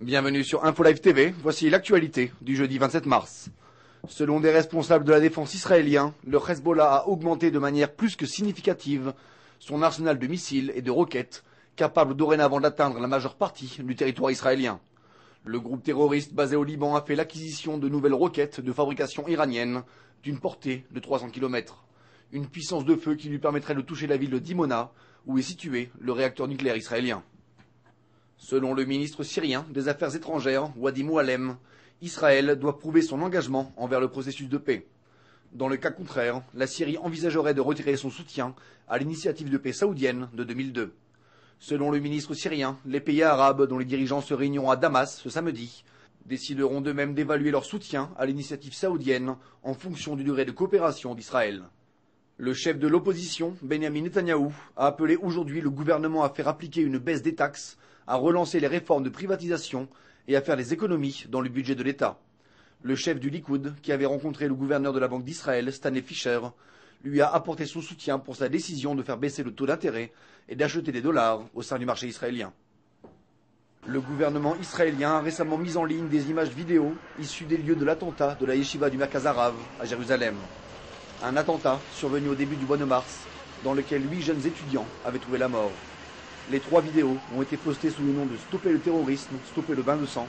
Bienvenue sur InfoLive TV, voici l'actualité du jeudi 27 mars. Selon des responsables de la défense israélien, le Hezbollah a augmenté de manière plus que significative son arsenal de missiles et de roquettes, capable dorénavant d'atteindre la majeure partie du territoire israélien. Le groupe terroriste basé au Liban a fait l'acquisition de nouvelles roquettes de fabrication iranienne d'une portée de 300 km. Une puissance de feu qui lui permettrait de toucher la ville de Dimona, où est situé le réacteur nucléaire israélien. Selon le ministre syrien des Affaires étrangères, Wadi Moualem, Israël doit prouver son engagement envers le processus de paix. Dans le cas contraire, la Syrie envisagerait de retirer son soutien à l'initiative de paix saoudienne de 2002. Selon le ministre syrien, les pays arabes dont les dirigeants se réuniront à Damas ce samedi décideront d'eux-mêmes d'évaluer leur soutien à l'initiative saoudienne en fonction du degré de coopération d'Israël. Le chef de l'opposition, Benyamin Netanyahou, a appelé aujourd'hui le gouvernement à faire appliquer une baisse des taxes, à relancer les réformes de privatisation et à faire des économies dans le budget de l'État. Le chef du Likoud, qui avait rencontré le gouverneur de la Banque d'Israël, Stanley Fischer, lui a apporté son soutien pour sa décision de faire baisser le taux d'intérêt et d'acheter des dollars au sein du marché israélien. Le gouvernement israélien a récemment mis en ligne des images vidéo issues des lieux de l'attentat de la yeshiva du Merkaz Harav à Jérusalem. Un attentat survenu au début du mois de mars, dans lequel 8 jeunes étudiants avaient trouvé la mort. Les 3 vidéos ont été postées sous le nom de Stopper le terrorisme, Stopper le bain de sang,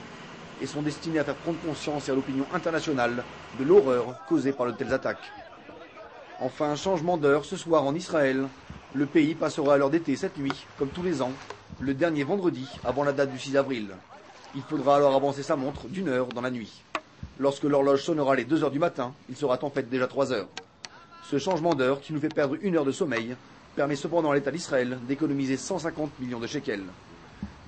et sont destinées à faire prendre conscience à l'opinion internationale de l'horreur causée par de telles attaques. Enfin, un changement d'heure ce soir en Israël. Le pays passera à l'heure d'été cette nuit, comme tous les ans, le dernier vendredi avant la date du 6 avril. Il faudra alors avancer sa montre d'1 heure dans la nuit. Lorsque l'horloge sonnera les 2 heures du matin, il sera en fait déjà 3 heures. Ce changement d'heure, qui nous fait perdre 1 heure de sommeil, permet cependant à l'État d'Israël d'économiser 150 millions de shekels.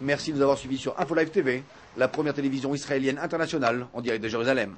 Merci de nous avoir suivis sur InfoLive TV, la première télévision israélienne internationale en direct de Jérusalem.